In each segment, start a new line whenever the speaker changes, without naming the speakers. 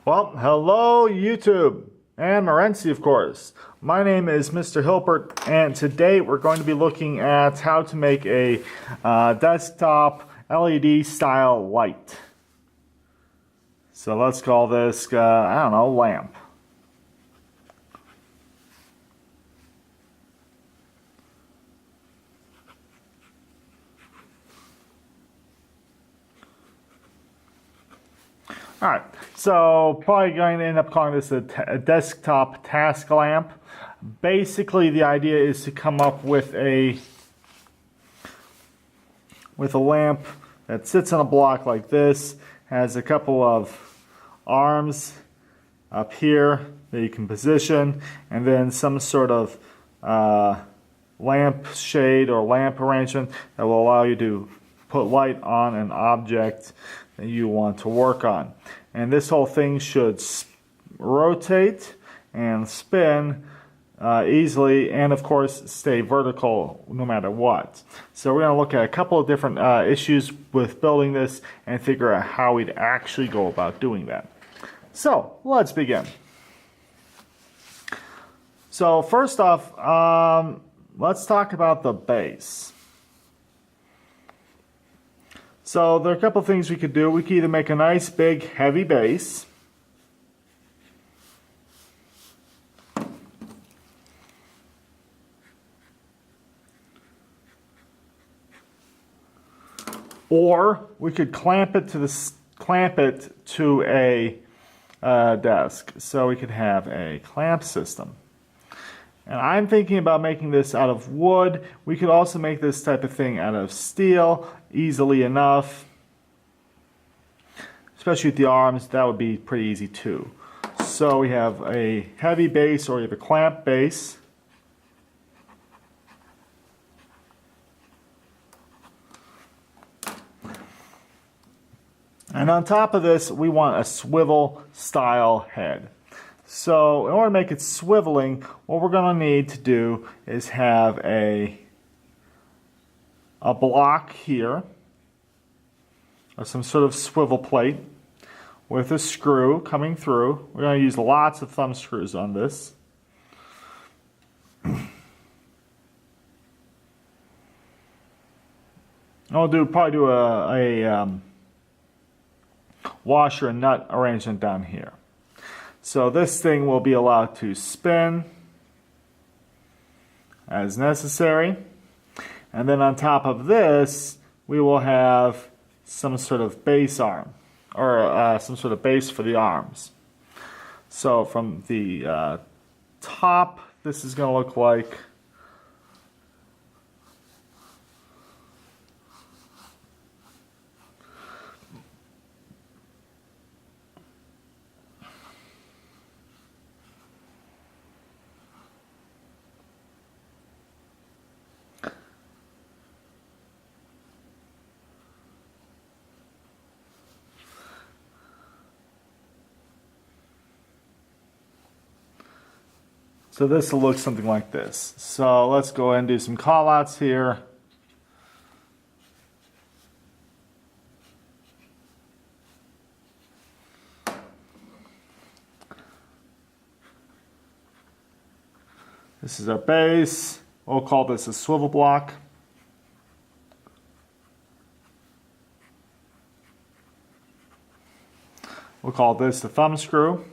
Well, hello YouTube, and Morency, of course. My name is Mr. Hilbert, and today we're going to be looking at how to make a desktop LED style light. So let's call this, I don't know, lamp. Alright, so probably going to end up calling this a desktop task lamp. Basically, the idea is to come up with a lamp that sits on a block like this, has a couple of arms up here that you can position, and then some sort of lamp shade or lamp arrangement that will allow you to put light on an object that you want to work on. And this whole thing should rotate and spin easily, and of course stay vertical no matter what. So we're going to look at a couple of different issues with building this and figure out how we'd actually go about doing that. So let's begin. So first off, let's talk about the base. So there are a couple of things we could do. We could either make a nice big heavy base, or we could clamp it to a desk. So we could have a clamp system. And I'm thinking about making this out of wood. We could also make this type of thing out of steel easily enough. Especially with the arms, that would be pretty easy too. So we have a heavy base, or you have a clamp base. And on top of this, we want a swivel style head. So in order to make it swiveling, what we're going to need to do is have a block here, or some sort of swivel plate with a screw coming through. We're going to use lots of thumb screws on this. I'll probably do a washer and nut arrangement down here. So this thing will be allowed to spin as necessary. And then on top of this, we will have some sort of base arm, or some sort of base for the arms. So from the top, this is going to look like so this will look something like this. So let's go ahead and do some callouts here. This is our base. We'll call this a swivel block. We'll call this the thumb screw.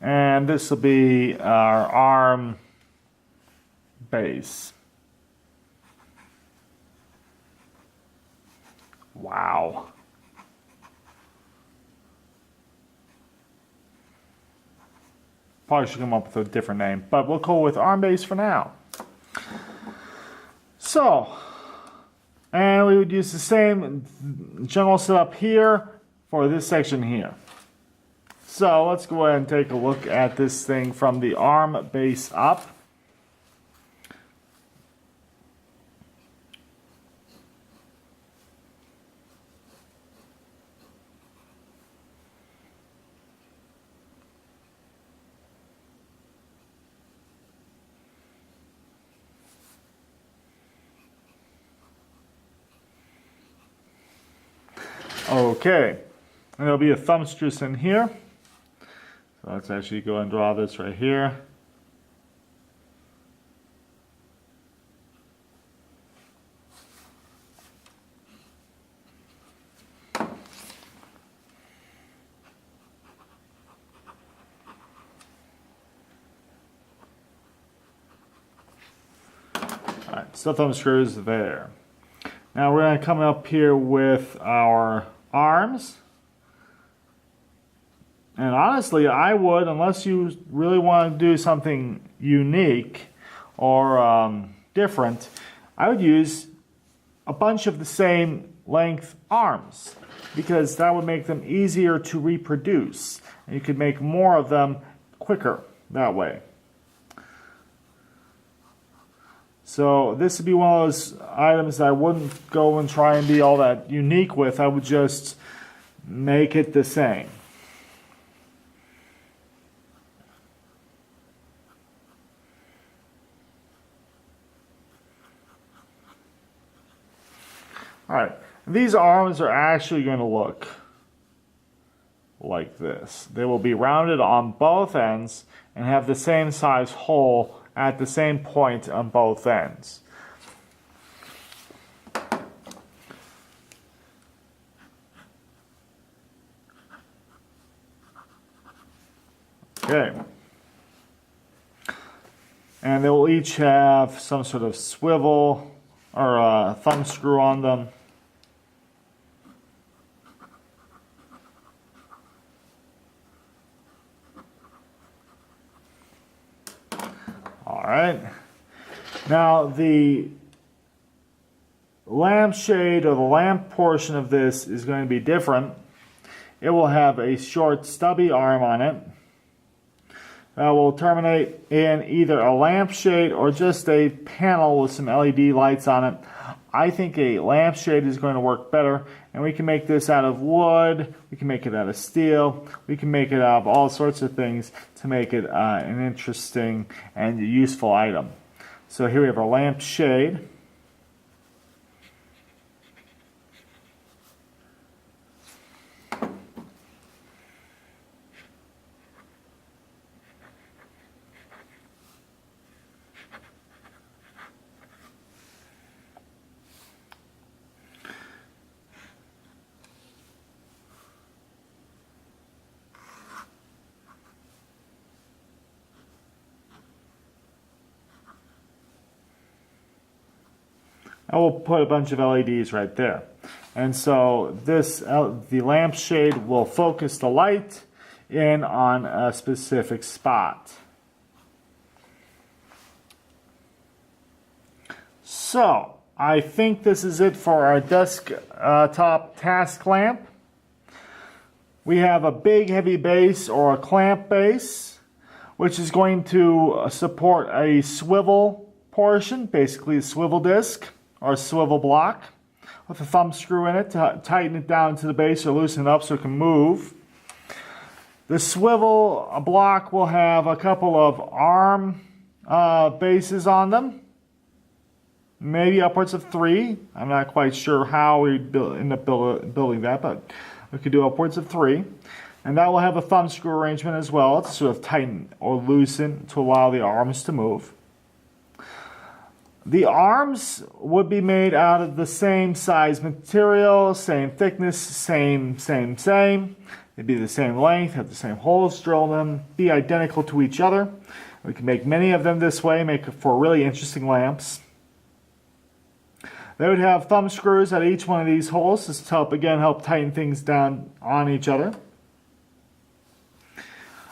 And this will be our arm base. Wow. Probably should come up with a different name, but we'll go with arm base for now. So, and we would use the same general setup here for this section here. So let's go ahead and take a look at this thing from the arm base up. Okay, and there'll be a thumb screw in here. So let's actually go and draw this right here. Alright, so thumb screws there. Now we're going to come up here with our arms. And honestly, I would, unless you really want to do something unique or different, I would use a bunch of the same length arms, because that would make them easier to reproduce. And you could make more of them quicker that way. So this would be one of those items that I wouldn't go and try and be all that unique with. I would just make it the same. Alright, these arms are actually going to look like this. They will be rounded on both ends and have the same size hole at the same point on both ends. Okay. And they will each have some sort of swivel or a thumb screw on them. Alright, now the lampshade or the lamp portion of this is going to be different. It will have a short stubby arm on it that will terminate in either a lampshade or just a panel with some LED lights on it. I think a lampshade is going to work better, and we can make this out of wood, we can make it out of steel, we can make it out of all sorts of things to make it an interesting and useful item. So here we have our lampshade. I will put a bunch of LEDs right there. And so the lampshade will focus the light in on a specific spot. So I think this is it for our desktop task lamp. We have a big heavy base or a clamp base, which is going to support a swivel portion, basically a swivel disc or a swivel block with a thumb screw in it to tighten it down to the base or loosen it up so it can move. The swivel block will have a couple of arm bases on them, maybe upwards of 3. I'm not quite sure how we end up building that, but we could do upwards of 3. And that will have a thumb screw arrangement as well to sort of tighten or loosen to allow the arms to move. The arms would be made out of the same size material, same thickness, same. They'd be the same length, have the same holes drilled in them, be identical to each other. We can make many of them this way, make it for really interesting lamps. They would have thumb screws at each one of these holes just to help tighten things down on each other.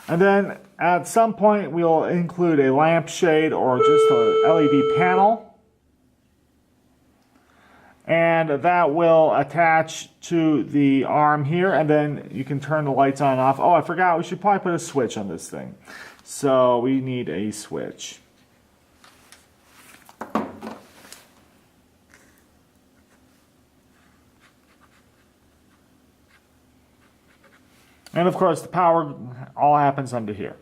And then at some point we'll include a lampshade or just a LED panel. And that will attach to the arm here, and then you can turn the lights on and off. Oh, I forgot, we should probably put a switch on this thing. So we need a switch. And of course, the power all happens under here.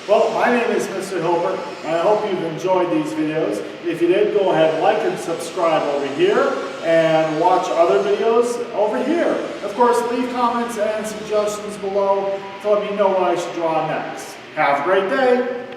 Well, my name is Mr. Hilbert, and I hope you've enjoyed these videos. If you did, go ahead, like and subscribe over here, and watch other videos over here. Of course, leave comments and suggestions below to let me know what I should draw next. Have a great day!